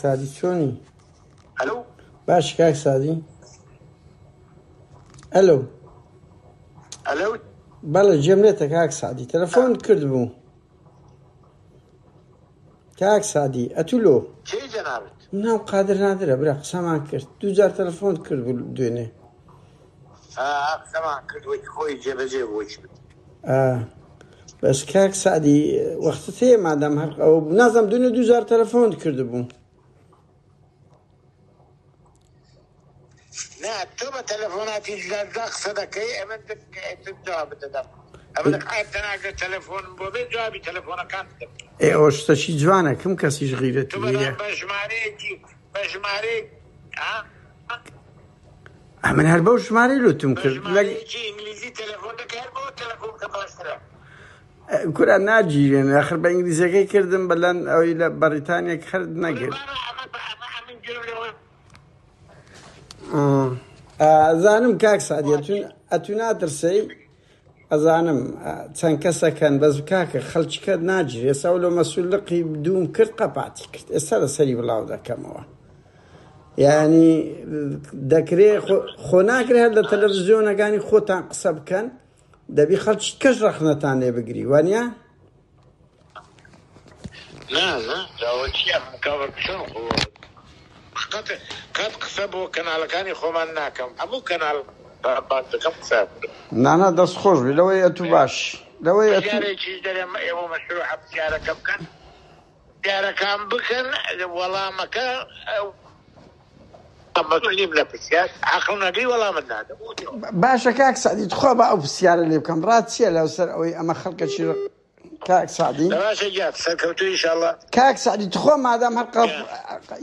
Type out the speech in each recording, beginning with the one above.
سادی چۆنی؟ ئەلو باش کاک سادی؟ ئەلو ئەلو بەڵێ گوێم لێتە کاک سادی تەلەفۆن کردبوو. کاک سادی ئەتولۆ چی جەنابەت؟ ناو قادر نادرە برا قسەمان کرد دووجار تەلەفۆن کردبوو دوێنێ قسەمان کرد وەی خۆی جێبەجێ بۆی بەس کاک سادی وەختت هەیە مادام هەر ئەوە بوو نازانم دوێنێ دووجار تەلەفۆن کردبوو. نا تۆ بە تەلەفۆناتی جدا قسە دەکەی ئەمە جواب دەدەم ئەمە دەقایەتە ناکرێت تەلەفۆنم بۆ بێ جوابی تەلەفۆنەکان بدەم. ئەوە شتەشی جوانە کەم کەسیش غیرەتی تۆ لێیە. بە ژمارەیەک من هەر بەو ژمارەی لۆتم کرد ژمارەیەکی ئینگلیزی تەلەفۆن دەکەی هەر بۆ تەلەفۆن کە باشترە. کورا ناگیرێن ئاخر بە ئینگلیزیەکەی کردم بەلەن ئەوەی لە بەریتانیا خرد نەگرت. ئەزانم کاک سادی ئەتو ناترسەی ئەزانم چەند کەسەکەن بەس کاکە خەڵکیکەت ناگیر ئێستا لە مەسوولقی دووم کرد قەپاتی کرد ئێستا لەسەری بڵاو دەکەمەوە. یعنی دەکرێت خۆ ناکرێت هەر لە تەلەڤیزیۆنەکانی خۆتان قسە بکەن دەبی خەڵکی کەس ڕەخنەتان لێ بگری وانە؟ کات قسە بۆ کەناڵەکانی خۆمان ناکەم هەموو کەناڵ دەکەم قسە نانا دەست خۆش بێ لەوەی ئەتو باش لەوەی ئەتوێکی دەرێم ئێوە مەشروع پرسیارەکە بکەن پرسیارەکان بکەن وەڵامەکە نیم لە پرسیار عەقڵ نەگەی وەڵامت نادەم. باشە کاک سادی تخوا بە ئەو پرسیارە لێ بکەم ڕات چییە لەوسەر ئەوەی ئەمە خەڵکەکی کاک سادی باشە گیات سەرکەوتوو ئینشاڵڵا کاک سادی تخوا مادام هەر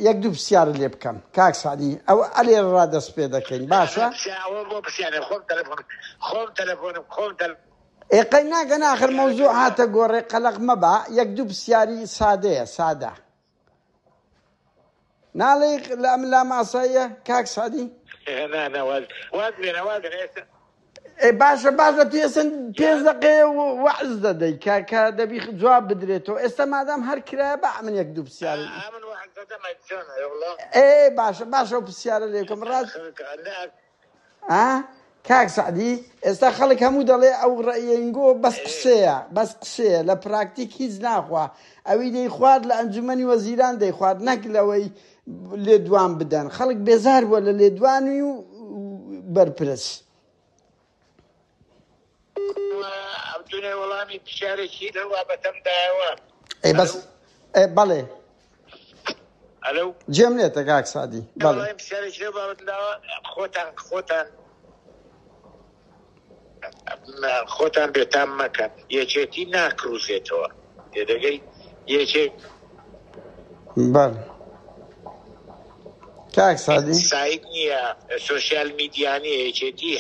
یەک دوو پرسیارە لێ بکەم کاک سادی ئەو ئەلێ ڕادەست پێ دەکەین باشە؟ بۆ پرسیارە خۆم تەلەفۆنم ئێقەی ناگەن ئاخر مەوزوع هاتە گۆڕێ قەلەق مەبە یەک دوو پرسیاری سادەیە سادە ناڵێ لە ماساییە کاک سادی؟ باشە تو ئێستا 5 دقەیە وەعز دەدەی کە دەبی جواب بدرێتەوە ئێستا مادام هەر کرایە بە من یەک دوو پرسیاری باشە ئەو پرسیارە لێ بکەم ڕاست کاک سادی ئێستا خەڵک هەموو دەڵێ ئەو ڕەئینگۆ بەس قسەیە لە پراکتیک هیچ ناخوا ئەوی دەی خوارد لە ئەنجومەنی وەزیران دەی خوارد نەک لەوەی لێدوان بدەن خەڵک بێزار بووە لە لێدوانی و بەرپرس. دوێ وەڵامی پرسیارێکی لەو بابەتەم داوە بەڵێ ئەلو جێم لێتە کاک سادی بەڵێ پرسیارێکی لەو بابەت داوە خۆتان بێتام مەکەن یەکێتی ناکروزێتەوە تێدەگەی یەکێ بەڵێ کاک سادی سایت نییە سۆشیال میدیانی یەکێتی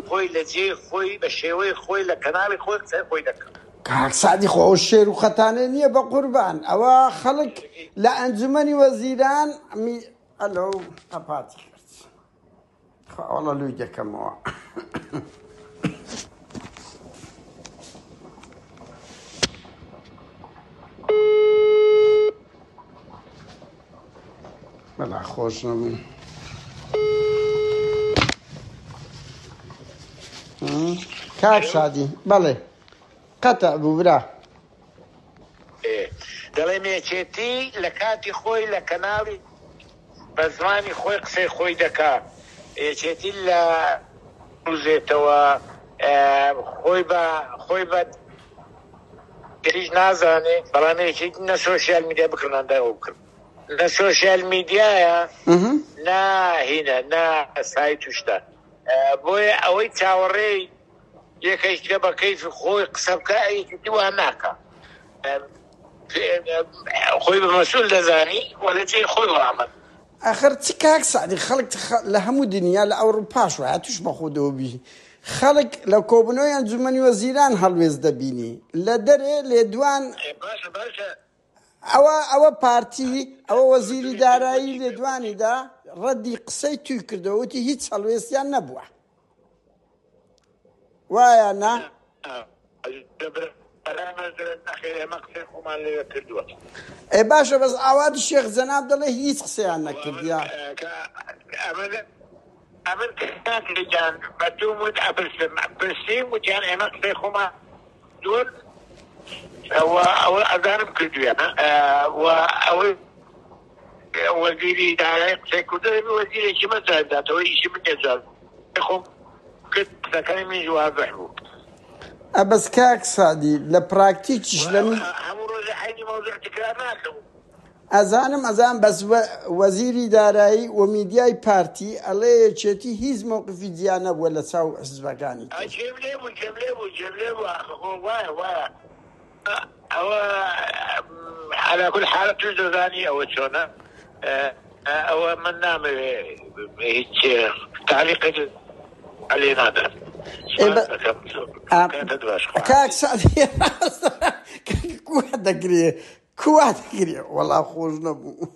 خۆی لە جێ خۆی بە شێوەی خۆی لە کەناڵی خۆی قسەی خۆی دەکەم. کاک سادی خۆ ئەو شێر و خەتانە نییە بە قوربان ئەوە خەڵک لە ئەنجومەنی وەزیران ئەلۆ قەپاتی کرد خاوەڵە لووی دەکەمەوە. بەڵا خۆش نەبوو کاک سادی بەڵێ قەتە بوو برا دەڵێ مێچێتی لە کاتی خۆی لە کەناڵی بە زمانی خۆی قسەی خۆی دەکا یەکێتی لە روزێتەوە خۆی بە هیچ نازانێ بەڵام یەکێتی نە سۆشیال میدیا بکرداندا ئەو کرد لە سۆشیال میدیایە ناهینە نا سای توشتە بۆیە ئەوەی چاوەڕێی یەکەیشکە بە کەیفی خۆی قسە بکە یەکێتی وان ناکە خۆی بە مەسوول دەزانی وەلە جێی خۆی وەڵامەت. ئاخر چ کاک سادی خەڵک لە هەموو دنیا لە ئەوروپاش وایە توش بە خۆدەوە بی خەڵک لە کۆبنەوەی ئەنجومەنی وەزیران هەڵوێز دەبینی لە دەرێ لێدوان ئەوە پارتی ئەوە وەزیری دارایی لێدوانیدا ڕەدی قسەی توی کردەوەتی هیچ هەڵوێستیان نەبووە وایە نا؟ بەلا نەزرن نەخێ ئێمە قسەی خۆمان لێ کردووە. باشە بەس ئاوات شێخ جەناب دەڵێ هیچ قسەیان نەکردیا. ئەمن کاکجان بەدوم وت ئەپرسیم وتیان ئێمە قسەی خۆمان دوور ئەوە ئەزانم کردویە ئەوەی وەزیری دارایی قسەی کردووە وەزیرێکی مەجارداتەوە ئیشی من نێجار خۆم کرد قسەکەی من واضح بوو. بەس کاک سادی لە پراکتیکیش لە هەموو ڕۆژە حەینی مەوزوع تکرار ناکەم. ئەزانم بەس وەزیری دارایی و میدیای پارتی ئەڵێ یەکێتی هیچ مووقفی جیا نەبووە لە چاو حزبەکانی جێم لێ بوو وایە ئەوە على كل حال توش دەزانی ئەوە چۆنە ئەوە من نامەوێ هیچ تعلیقێک عەلێ نادەم. کاک سادی کووا دەگرێ وەڵا خۆش نەبوو.